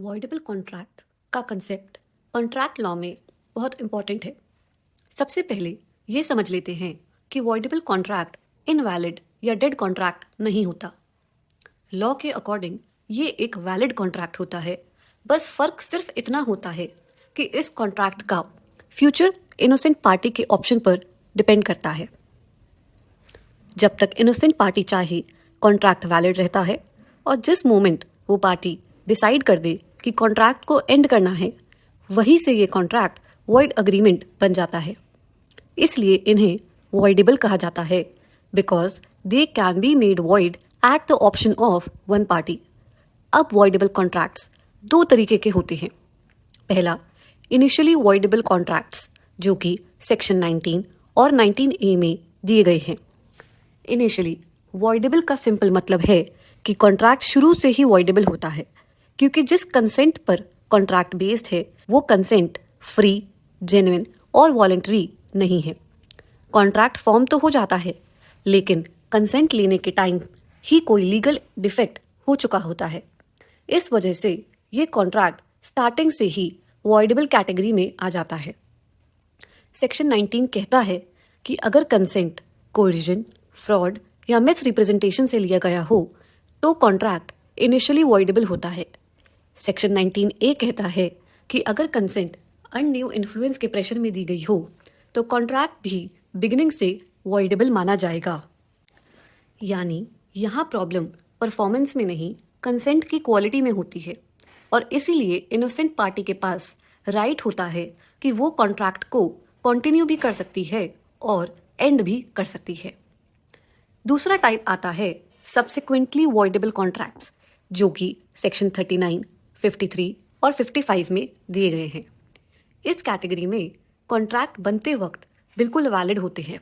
Voidable contract का concept contract law में बहुत इंपॉर्टेंट है। सबसे पहले ये समझ लेते हैं कि वॉइडेबल कॉन्ट्रैक्ट इनवैलिड या डेड कॉन्ट्रैक्ट नहीं होता। लॉ के अकॉर्डिंग ये एक वैलिड कॉन्ट्रैक्ट होता है। बस फर्क सिर्फ इतना होता है कि इस कॉन्ट्रैक्ट का फ्यूचर इनोसेंट पार्टी के ऑप्शन पर डिपेंड करता है। जब तक इनोसेंट पार्टी चाहे कॉन्ट्रैक्ट वैलिड रहता है, और जिस मोमेंट वो पार्टी डिसाइड कर दे कि कॉन्ट्रैक्ट को एंड करना है, वहीं से ये कॉन्ट्रैक्ट वॉइड अग्रीमेंट बन जाता है। इसलिए इन्हें वॉइडेबल कहा जाता है, because they can be made void at the option of one party. अब वॉइडेबल कॉन्ट्रैक्ट्स दो तरीके के होते हैं। पहला, इनिशियली वॉइडेबल कॉन्ट्रैक्ट्स, जो कि सेक्शन 19 और 19A में दिए गए हैं। इनिशियली वॉइडेबल का सिंपल मतलब है कि कॉन्ट्रैक्ट शुरू से ही वॉइडेबल होता है, क्योंकि जिस कंसेंट पर कॉन्ट्रैक्ट बेस्ड है वो कंसेंट फ्री, जेन्युइन और वॉलंटरी नहीं है। कॉन्ट्रैक्ट फॉर्म तो हो जाता है, लेकिन कंसेंट लेने के टाइम ही कोई लीगल डिफेक्ट हो चुका होता है। इस वजह से ये कॉन्ट्रैक्ट स्टार्टिंग से ही वॉइडेबल कैटेगरी में आ जाता है। सेक्शन 19 कहता है कि अगर कंसेंट कोरिजन, फ्रॉड या मिस रिप्रेजेंटेशन से लिया गया हो तो कॉन्ट्रैक्ट इनिशियली वॉइडेबल होता है। सेक्शन 19A कहता है कि अगर कंसेंट अनड्यू इन्फ्लुएंस के प्रेशर में दी गई हो तो कॉन्ट्रैक्ट भी बिगिनिंग से वॉइडेबल माना जाएगा। यानी यहाँ प्रॉब्लम परफॉर्मेंस में नहीं, कंसेंट की क्वालिटी में होती है, और इसीलिए इनोसेंट पार्टी के पास राइट होता है कि वो कॉन्ट्रैक्ट को कंटिन्यू भी कर सकती है और एंड भी कर सकती है। दूसरा टाइप आता है सब्सिक्वेंटली वॉइडेबल कॉन्ट्रैक्ट्स, जो कि सेक्शन 39, 53 और 55 में दिए गए हैं। इस कैटेगरी में कॉन्ट्रैक्ट बनते वक्त बिल्कुल वैलिड होते हैं,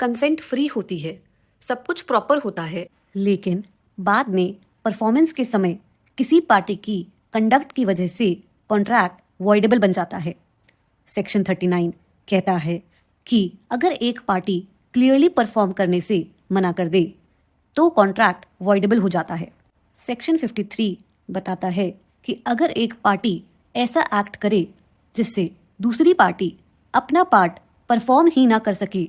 कंसेंट फ्री होती है, सब कुछ प्रॉपर होता है, लेकिन बाद में परफॉर्मेंस के समय किसी पार्टी की कंडक्ट की वजह से कॉन्ट्रैक्ट वॉइडेबल बन जाता है। सेक्शन 39 कहता है कि अगर एक पार्टी क्लियरली परफॉर्म करने से मना कर दे तो कॉन्ट्रैक्ट वॉइडेबल हो जाता है। सेक्शन 53 बताता है कि अगर एक पार्टी ऐसा एक्ट करे जिससे दूसरी पार्टी अपना पार्ट परफॉर्म ही ना कर सके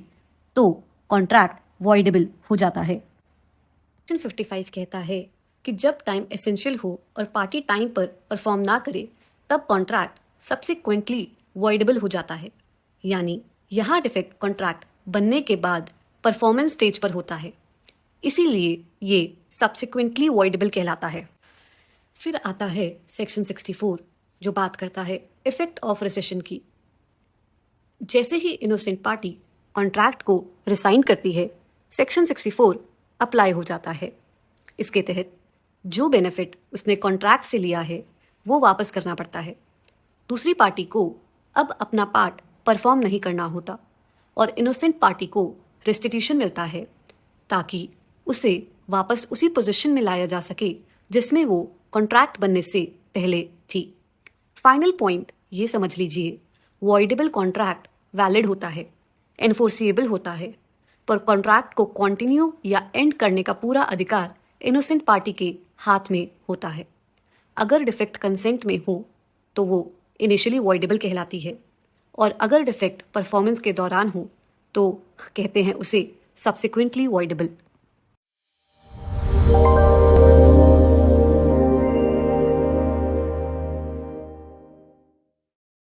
तो कॉन्ट्रैक्ट वॉइडेबल हो जाता है। सेक्शन 55 कहता है कि जब टाइम एसेंशियल हो और पार्टी टाइम पर परफॉर्म ना करे तब कॉन्ट्रैक्ट सब्सिक्वेंटली वॉइडेबल हो जाता है। यानी यहाँ डिफेक्ट कॉन्ट्रैक्ट बनने के बाद परफॉर्मेंस स्टेज पर होता है, इसीलिए ये सब्सिक्वेंटली वॉइडेबल कहलाता है। फिर आता है सेक्शन 64, जो बात करता है इफेक्ट ऑफ रिसेशन की। जैसे ही इनोसेंट पार्टी कॉन्ट्रैक्ट को रिसाइन करती है, सेक्शन 64 अप्लाई हो जाता है। इसके तहत जो बेनिफिट उसने कॉन्ट्रैक्ट से लिया है वो वापस करना पड़ता है। दूसरी पार्टी को अब अपना पार्ट परफॉर्म नहीं करना होता और इनोसेंट पार्टी को रेस्टिट्यूशन मिलता है, ताकि उसे वापस उसी पोजीशन में लाया जा सके जिसमें वो कॉन्ट्रैक्ट बनने से पहले थी। फाइनल पॉइंट ये समझ लीजिए, वॉइडेबल कॉन्ट्रैक्ट वैलिड होता है, एनफोर्सिएबल होता है, पर कॉन्ट्रैक्ट को कंटिन्यू या एंड करने का पूरा अधिकार इनोसेंट पार्टी के हाथ में होता है। अगर डिफेक्ट कंसेंट में हो तो वो इनिशियली वॉइडेबल कहलाती है, और अगर डिफेक्ट परफॉर्मेंस के दौरान हो तो कहते हैं उसे सब्सिक्वेंटली वॉइडेबल।